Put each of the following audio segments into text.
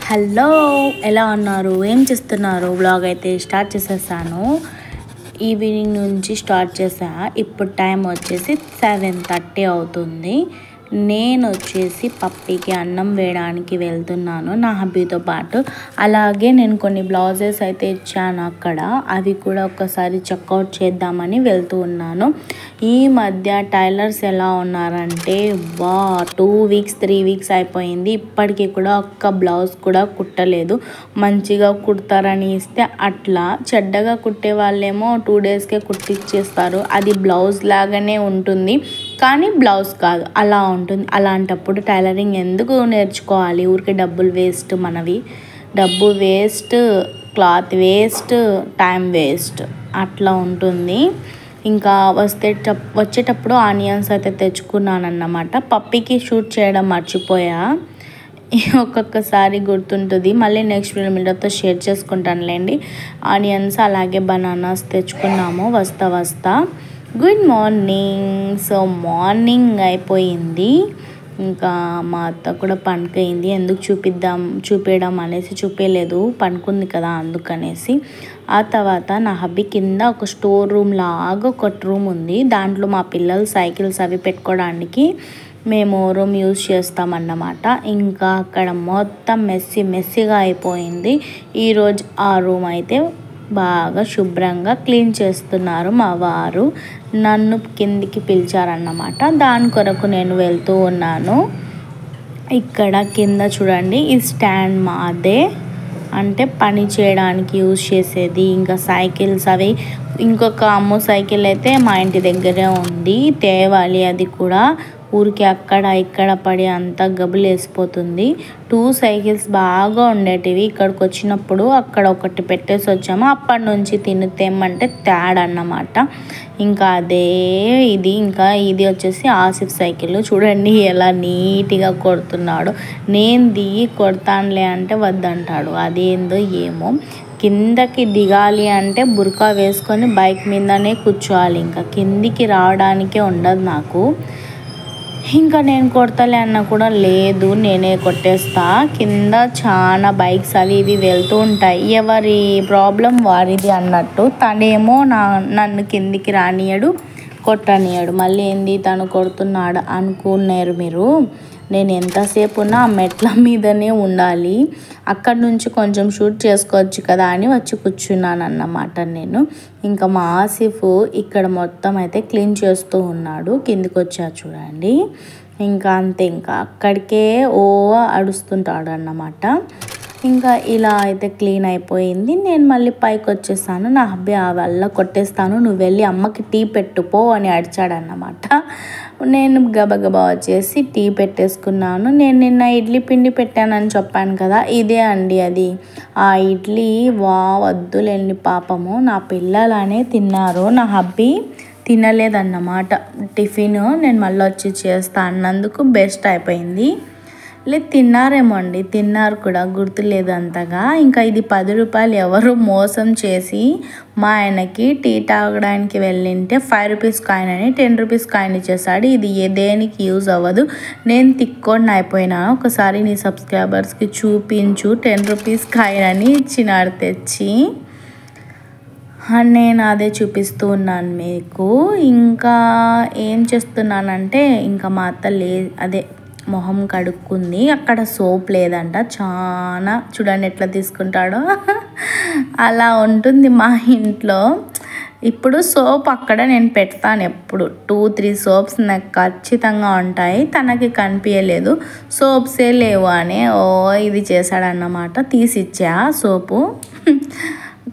Hello, ఎలా ఉన్నారు? ఏం చేస్తున్నారు? వ్లాగ్ అయితే స్టార్ట్ చేసేసాను. ఈవినింగ్ నుంచి స్టార్ట్ చేసా. ఇప్పుడు టైం వచ్చేసి 7:30 అవుతుంది. నేను వచ్చేసి పప్పికి అన్నం వేయడానికి వెళ్తున్నాను నా హబ్బీతో పాటు. అలాగే నేను కొన్ని బ్లౌజెస్ అయితే ఇచ్చాను అక్కడ, అవి కూడా ఒక్కసారి చెక్అవుట్ చేద్దామని వెళ్తూ ఉన్నాను. ఈ మధ్య టైలర్స్ ఎలా ఉన్నారంటే 2 వీక్స్ 3 వీక్స్ అయిపోయింది, ఇప్పటికీ కూడా ఒక్క బ్లౌజ్ కూడా కుట్టలేదు. మంచిగా కుడతారని ఇస్తే అట్లా, చెడ్డగా కుట్టే వాళ్ళేమో 2 డేస్కే కుట్టిచ్చేస్తారు. అది బ్లౌజ్ లాగానే ఉంటుంది కానీ బ్లౌజ్ కాదు, అలా ఉంటుంది. అలాంటప్పుడు టైలరింగ్ ఎందుకు నేర్చుకోవాలి? ఊరికి డబ్బులు వేస్ట్, మనవి డబ్బు waste, cloth waste, time waste, అట్లా ఉంటుంది. ఇంకా వచ్చేటప్పుడు ఆనియన్స్ అయితే తెచ్చుకున్నాను అన్నమాట. పప్పికి షూట్ చేయడం మర్చిపోయా, ఒక్కొక్కసారి గుర్తుంటుంది. మళ్ళీ నెక్స్ట్ వీడియోతో షేర్ చేసుకుంటానులేండి. ఆనియన్స్ అలాగే బనానాస్ తెచ్చుకున్నాము వస్తా. Good morning. సో మార్నింగ్ అయిపోయింది, ఇంకా మా అత్త కూడా పనుకైంది. ఎందుకు చూపించడం అనేసి చూపించలేదు, పనుకుంది కదా అందుకనేసి. ఆ తర్వాత నా హబ్బీ కింద ఒక స్టోర్ రూమ్ లాగా ఒక రూమ్ ఉంది. దాంట్లో మా పిల్లలు సైకిల్స్ అవి పెట్టుకోవడానికి మేము రూమ్ యూజ్ చేస్తామన్నమాట. ఇంకా అక్కడ మొత్తం మెస్సీగా అయిపోయింది. ఈరోజు ఆ రూమ్ అయితే బాగా శుభ్రంగా క్లీన్ చేస్తున్నారు మా వారు. నన్ను కిందికి పిలిచారన్నమాట, దాని కొరకు నేను వెళ్తూ ఉన్నాను. ఇక్కడ కింద చూడండి, ఈ స్టాండ్ మాదే, అంటే పని చేయడానికి యూజ్ చేసేది. ఇంకా సైకిల్స్ అవి, ఇంకొక అమ్ము సైకిల్ అయితే మా ఇంటి దగ్గరే ఉంది, తేవాలి. అది కూడా ఊరికి అక్కడ ఇక్కడ పడి అంతా గబులు వేసిపోతుంది. 2 సైకిల్స్ బాగా ఉండేటివి. ఇక్కడికి వచ్చినప్పుడు అక్కడ ఒకటి పెట్టేసి వచ్చాము. అప్పటి నుంచి తెమ్మంటే తేడన్నమాట. ఇంకా అదే ఇది వచ్చేసి ఆసిఫ్ సైకిల్. చూడండి ఎలా నీట్గా కొడుతున్నాడు. నేను దిగి కొడతానులే అంటే వద్దంటాడు, అదేందో ఏమో. కిందకి దిగాలి అంటే బుర్కా వేసుకొని బైక్ మీదనే కూర్చోవాలి, ఇంకా కిందికి రావడానికే ఉండదు నాకు. ఇంకా నేను కొడతలే అన్న కూడా లేదు, నేనే కొట్టేస్తా. కింద చాలా బైక్స్ అవి ఇవి వెళ్తూ ఉంటాయి, ఎవరి ప్రాబ్లం వారిది అన్నట్టు. తనేమో నన్ను కిందికి రానియడు, కొట్టనియడు. మళ్ళీ ఏంది తను కొడుతున్నాడు అనుకున్నారు మీరు. నేను ఎంతసేపు ఉన్నా ఆ మెట్ల మీదనే ఉండాలి, అక్కడి నుంచి కొంచెం షూట్ చేసుకోవచ్చు కదా అని వచ్చి కూర్చున్నాను అన్నమాట నేను. ఇంకా మా ఆసిఫ్ ఇక్కడ మొత్తం అయితే క్లీన్ చేస్తూ ఉన్నాడు. కిందికి వచ్చా చూడండి, ఇంకా అంతే, ఇంకా అక్కడికే అడుస్తుంటాడు అన్నమాట. ఇంకా ఇలా అయితే క్లీన్ అయిపోయింది. నేను మళ్ళీ పైకి వచ్చేసాను. నా హబ్బీ వల్ల కొట్టేస్తాను, నువ్వు వెళ్ళి అమ్మకి టీ పెట్టుపో అని అడిచాడన్నమాట. నేను గబగబా వచ్చేసి టీ పెట్టేసుకున్నాను. నేను నిన్న ఇడ్లీ పిండి పెట్టానని చెప్పాను కదా, ఇదే అండి అది. ఆ ఇడ్లీ వద్దులేండి పాపము, నా పిల్లలనే తిన్నారు, నా హబ్బీ తినలేదన్నమాట. టిఫిన్ నేను మళ్ళీ వచ్చి చేస్తా అన్నందుకు బెస్ట్ అయిపోయింది. లేదు తిన్నారేమో అండి, తిన్నారు కూడా, గుర్తులేదు అంతగా. ఇంకా ఇది 10 రూపాయలు ఎవరు మోసం చేసి మా ఆయనకి టీ తాగడానికి వెళ్ళింటే 5 రూపీస్ కాయిన్ అని 10 రూపీస్ కాయిన్ ఇచ్చేసాడు. ఇది దేనికి యూజ్ అవ్వదు, నేను తిక్కొని అయిపోయినాను. ఒకసారి నీ సబ్స్క్రైబర్స్కి చూపించు, 10 రూపీస్ కాయిన్ అని ఇచ్చినాడు తెచ్చి. నేను అదే చూపిస్తూ ఉన్నాను మీకు. ఇంకా ఏం చేస్తున్నానంటే, ఇంకా మా అత్త మొహం కడుక్కుంది. అక్కడ సోప్ లేదంట, చాలా చూడండి ఎట్లా తీసుకుంటాడో. అలా ఉంటుంది మా ఇంట్లో. ఇప్పుడు సోప్ అక్కడ నేను పెడతాను, ఎప్పుడు 2-3 సోప్స్ నాకు ఖచ్చితంగా ఉంటాయి. తనకి కనిపించలేదు, సోప్సే లేవు అని ఇది చేశాడన్నమాట. తీసిచ్చా సోపు,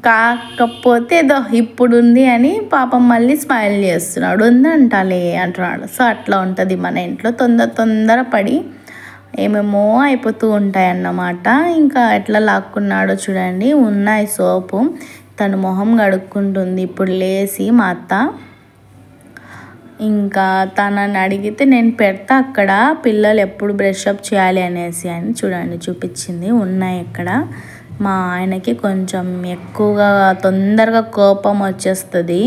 కాకపోతే ఇప్పుడు ఉంది అని పాపం మళ్ళీ స్మైల్ చేస్తున్నాడు, ఉందంటలే అంటున్నాడు. సో అట్లా ఉంటుంది మన ఇంట్లో, తొందర పడి ఏమేమో అయిపోతూ ఉంటాయి అన్నమాట. ఇంకా ఎట్లా లాక్కున్నాడో చూడండి. ఉన్నాయి సోపు, తను మొహం కడుక్కుంటుంది ఇప్పుడు లేసి మా అత్త. ఇంకా తనని అడిగితే నేను పెడతా అక్కడ, పిల్లలు ఎప్పుడు బ్రష్ అప్ చేయాలి అనేసి అని చూడండి చూపించింది. ఉన్నాయి ఇక్కడ. మా ఆయనకి కొంచెం ఎక్కువగా తొందరగా కోపం వచ్చేస్తుంది,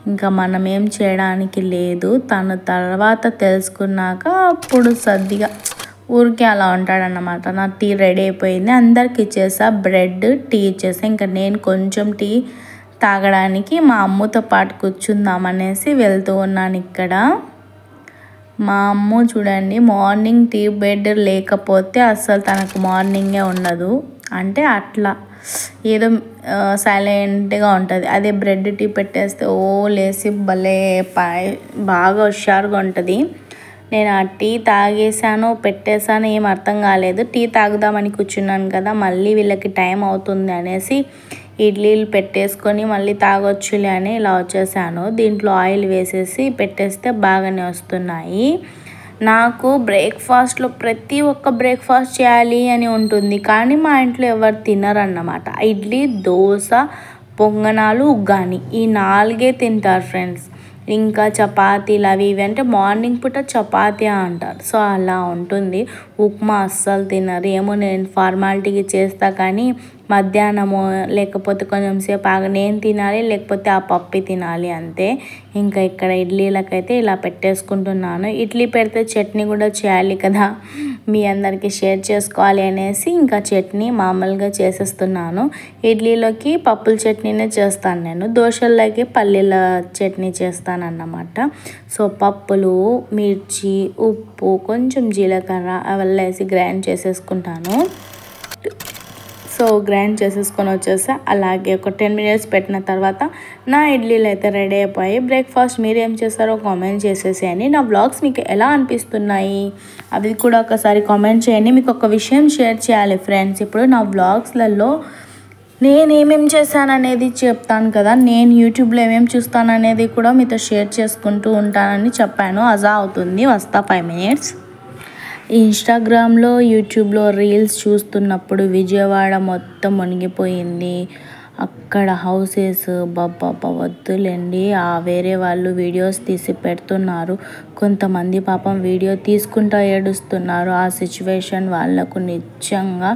ఇంకా మనం ఏం చేయడానికి లేదు. తను తర్వాత తెలుసుకున్నాక అప్పుడు సర్దిగా ఊరికే అలా ఉంటాడన్నమాట. నా టీ రెడీ అయిపోయింది, అందరికి ఇచ్చేసా, బ్రెడ్ టీ ఇచ్చేసా. ఇంకా నేను కొంచెం టీ తాగడానికి మా అమ్మతో పాటు కూర్చుందామనేసి వెళ్తూ ఉన్నాను. ఇక్కడ మా అమ్మ చూడండి, మార్నింగ్ టీ బెడ్ లేకపోతే అస్సలు తనకు మార్నింగే ఉండదు. అంటే అట్లా ఏదో సైలెంట్గా ఉంటుంది. అదే బ్రెడ్ టీ పెట్టేస్తే ఓ లేసి భలే బాగా హుషారుగా ఉంటుంది. నేను ఆ టీ తాగేసాను, పెట్టేసాను, ఏం అర్థం కాలేదు. టీ తాగుదామని కూర్చున్నాను కదా, మళ్ళీ వీళ్ళకి టైం అవుతుంది అనేసి ఇడ్లీలు పెట్టేసుకొని మళ్ళీ తాగొచ్చులే అని ఇలా వచ్చేసాను. దీంట్లో ఆయిల్ వేసేసి పెట్టేస్తే బాగానే వస్తున్నాయి. నాకు బ్రేక్ఫాస్ట్లో ప్రతి ఒక్క బ్రేక్ఫాస్ట్ చేయాలి అని ఉంటుంది, కానీ మా ఇంట్లో ఎవరు తినరన్నమాట. ఇడ్లీ, దోశ, పొంగనాలు, ఉగ్గాని ఈ 4 తింటారు ఫ్రెండ్స్. ఇంకా చపాతీలు అవి ఇవి అంటే మార్నింగ్ పూట చపాతీ అంటారు. సో అలా ఉంటుంది. ఉప్మా అస్సలు తినరు. ఏమో నేను ఫార్మాలిటీకి చేస్తా, కానీ మధ్యాహ్నము లేకపోతే కొంచెం సేపు నేను తినాలి, లేకపోతే ఆ పప్పు తినాలి అంతే. ఇంకా ఇక్కడ ఇడ్లీలకైతే ఇలా పెట్టేసుకుంటున్నాను. ఇడ్లీ పెడితే చట్నీ కూడా చేయాలి కదా, మీ అందరికీ షేర్ చేసుకోవాలి అనేసి ఇంకా చట్నీ మామూలుగా చేసేస్తున్నాను. ఇడ్లీలోకి పప్పుల చట్నీనే చేస్తాను నేను, దోశల్లోకి పల్లీల చట్నీ చేస్తానన్నమాట. సో పప్పులు, మిర్చి, ఉప్పు, కొంచెం జీలకర్ర అవన్నీ వేసి గ్రైండ్ చేసేసుకుంటాను. సో గ్రైండ్ చేసేసుకొని వచ్చేసి అలాగే ఒక 10 minutes పెట్టిన తర్వాత నా ఇడ్లీలు అయితే రెడీ అయిపోయి. బ్రేక్ఫాస్ట్ మీరు ఏం చేస్తారో కామెంట్ చేసేసేయండి. నా వ్లాగ్స్ మీకు ఎలా అనిపిస్తున్నాయి అవి కూడా ఒకసారి కామెంట్ చేయండి. మీకు ఒక విషయం షేర్ చేయాలి ఫ్రెండ్స్. ఇప్పుడు నా వ్లాగ్స్లలో నేను ఏమేమి చేశాననేది చెప్తాను కదా, నేను యూట్యూబ్లో ఏమేమి చూస్తాననేది కూడా మీతో షేర్ చేసుకుంటూ ఉంటానని చెప్పాను. అజా అవుతుంది, వస్తా 5 minutes. ఇన్స్టాగ్రామ్లో, యూట్యూబ్లో రీల్స్ చూస్తున్నప్పుడు విజయవాడ మొత్తం మునిగిపోయింది. అక్కడ హౌసెస్ బాబా వద్దులేండి. వేరే వాళ్ళు వీడియోస్ తీసి పెడుతున్నారు. కొంతమంది పాపం వీడియో తీసుకుంటూ ఏడుస్తున్నారు. ఆ సిచ్యువేషన్ వాళ్ళకు నిజంగా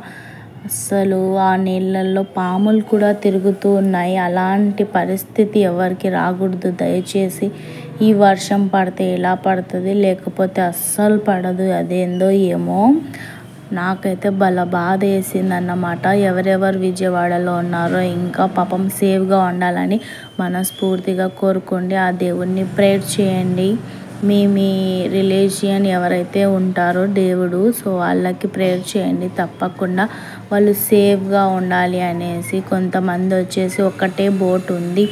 అస్సలు ఆ నీళ్ళల్లో పాములు కూడా తిరుగుతూ ఉన్నాయి. అలాంటి పరిస్థితి ఎవరికి రాకూడదు దయచేసి. ఈ వర్షం పడితే ఇలా పడుతుంది, లేకపోతే అస్సలు పడదు. అదేందో ఏమో నాకైతే బాధ వేసిందన్నమాట. ఎవరెవరు విజయవాడలో ఉన్నారో ఇంకా పాపం సేఫ్గా ఉండాలని మనస్ఫూర్తిగా కోరుకోండి. ఆ దేవుణ్ణి ప్రేయర్ చేయండి. మీ రిలీజియన్ ఎవరైతే ఉంటారో దేవుడు, సో వాళ్ళకి ప్రేయర్ చేయండి తప్పకుండా, వాళ్ళు సేఫ్గా ఉండాలి అనేసి. కొంతమంది వచ్చేసి ఒకటే బోట్ ఉంది,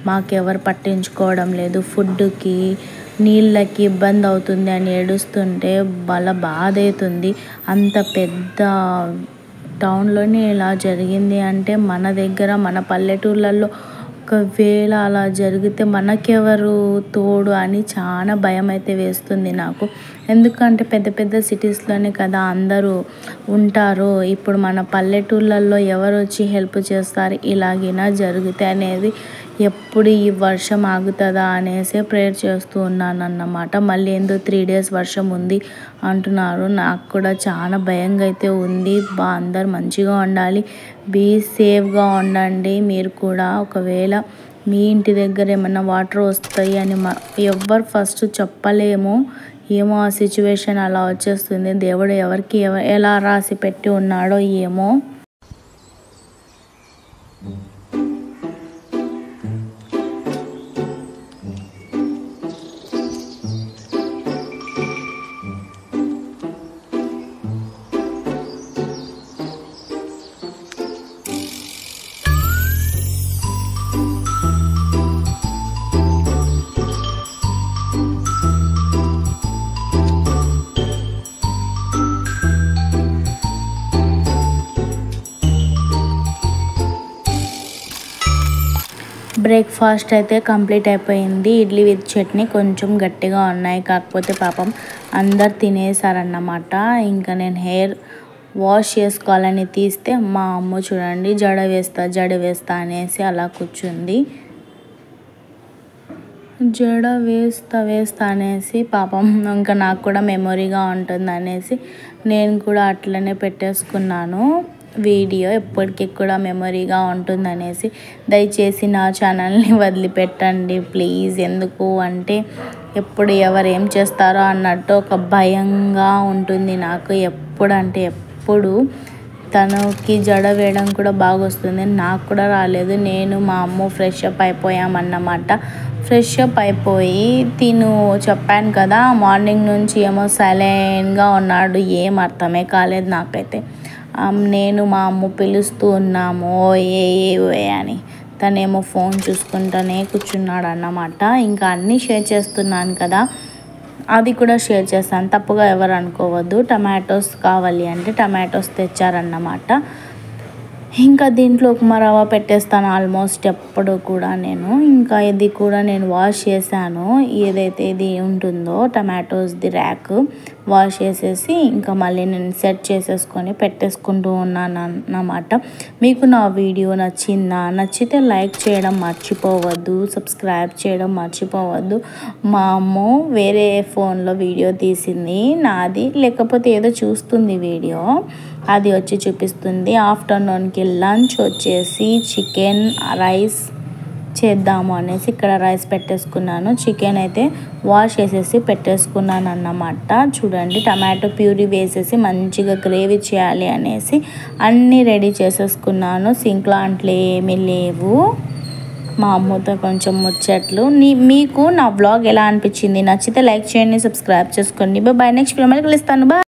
మాకెవరు పట్టించుకోవడం లేదు, ఫుడ్కి నీళ్ళకి ఇబ్బంది అవుతుంది అని ఏడుస్తుంటే బాధ అవుతుంది. అంత పెద్ద టౌన్లోనే ఇలా జరిగింది అంటే మన దగ్గర మన పల్లెటూళ్ళల్లో ఒకవేళ అలా జరిగితే మనకెవరు తోడు అని చాలా భయం అయితే వేస్తుంది నాకు. ఎందుకంటే పెద్ద పెద్ద సిటీస్లోనే కదా అందరూ ఉంటారు. ఇప్పుడు మన పల్లెటూళ్ళల్లో ఎవరు వచ్చి హెల్ప్ చేస్తారు ఇలాగినా జరిగితే అనేది. ఎప్పుడు ఈ వర్షం ఆగుతుందా అనేసి ప్రేయర్ చేస్తూ ఉన్నాను అన్నమాట. మళ్ళీ ఏందో 3 days వర్షం ఉంది అంటున్నారు. నాకు కూడా చాలా భయంగా అయితే ఉంది. అందరు మంచిగా ఉండాలి, బీ సేఫ్గా ఉండండి. మీరు కూడా ఒకవేళ మీ ఇంటి దగ్గర ఏమన్నా వాటర్ వస్తాయి అని ఎవ్వరు ఫస్ట్ చెప్పలేము. ఏమో ఆ సిచ్యువేషన్ అలా వచ్చేస్తుంది. దేవుడు ఎవరికి ఎలా రాసి పెట్టి ఉన్నాడో ఏమో. బ్రేక్ఫాస్ట్ అయితే కంప్లీట్ అయిపోయింది. ఇడ్లీ విత్ చట్నీ కొంచెం గట్టిగా ఉన్నాయి, కాకపోతే పాపం అందరు తినేసారన్నమాట. ఇంకా నేను హెయిర్ వాష్ చేసుకోవాలని తీస్తే మా అమ్మ చూడండి జడ వేస్తా అనేసి అలా కూర్చుంది. జడ వేస్తా అనేసి పాపం ఇంకా నాకు కూడా మెమొరీగా ఉంటుంది అనేసి నేను కూడా అట్లనే పెట్టేసుకున్నాను. వీడియో ఎప్పటికీ కూడా మెమరీగా ఉంటుందనేసి దయచేసి నా ఛానల్ని వదిలిపెట్టండి ప్లీజ్. ఎందుకు అంటే ఎప్పుడు ఎవరు ఏం చేస్తారో అన్నట్టు ఒక భయంగా ఉంటుంది నాకు. ఎప్పుడు తనకి జడ వేయడం కూడా బాగా వస్తుంది, నాకు కూడా రాలేదు. నేను మా అమ్మ ఫ్రెష్ అప్ అయిపోయామన్నమాట. ఫ్రెష్ అప్ అయిపోయి చెప్పాను కదా మార్నింగ్ నుంచి ఏమో సైలెంట్గా ఉన్నాడు, ఏం అర్థమే కాలేదు నాకైతే. నేను మా అమ్మ పిలుస్తూ ఉన్నాము ఏ అని, తనేమో ఫోన్ చూసుకుంటూనే కూర్చున్నాడు అన్నమాట. ఇంకా అన్నీ షేర్ చేస్తున్నాను కదా, అది కూడా షేర్ చేస్తాను, తప్పుగా ఎవరు అనుకోవద్దు. టమాటోస్ కావాలి అంటే టమాటోస్ తెచ్చారన్నమాట. ఇంకా దీంట్లో ఉప్మా రవ్వ పెట్టేస్తాను ఆల్మోస్ట్ ఎప్పుడు కూడా నేను. ఇంకా ఇది కూడా నేను వాష్ చేశాను, ఏదైతే ఇది ఉంటుందో టమాటోస్ది ర్యాక్ వాష్ చేసేసి ఇంకా మళ్ళీ నేను సెట్ చేసేసుకొని పెట్టేసుకుంటూ ఉన్నాను అన్నమాట. మీకు నా వీడియో నచ్చితే లైక్ చేయడం మర్చిపోవద్దు, సబ్స్క్రైబ్ చేయడం మర్చిపోవద్దు. మా అమ్మ వేరే ఫోన్లో వీడియో తీసింది నాది, లేకపోతే ఏదో చూస్తుంది వీడియో, అది వచ్చి చూపిస్తుంది. ఆఫ్టర్నూన్కి లంచ్ వచ్చేసి చికెన్ రైస్ చేద్దాము అనేసి ఇక్కడ రైస్ పెట్టేసుకున్నాను. చికెన్ అయితే వాష్ చేసేసి పెట్టేసుకున్నాను అన్నమాట. చూడండి, టమాటో ప్యూరీ వేసేసి మంచిగా గ్రేవీ చేయాలి అనేసి అన్నీ రెడీ చేసేసుకున్నాను. సింక్లో అంట్లు ఏమీ లేవు. మా అమ్మతో కొంచెం ముచ్చట్లు. మీకు నా వ్లాగ్ ఎలా అనిపించింది? నచ్చితే లైక్ చేయండి, సబ్స్క్రైబ్ చేసుకోండి. బాయ్, నెక్స్ట్ వీడియో మళ్ళీ కలుస్తాను. బాయ్.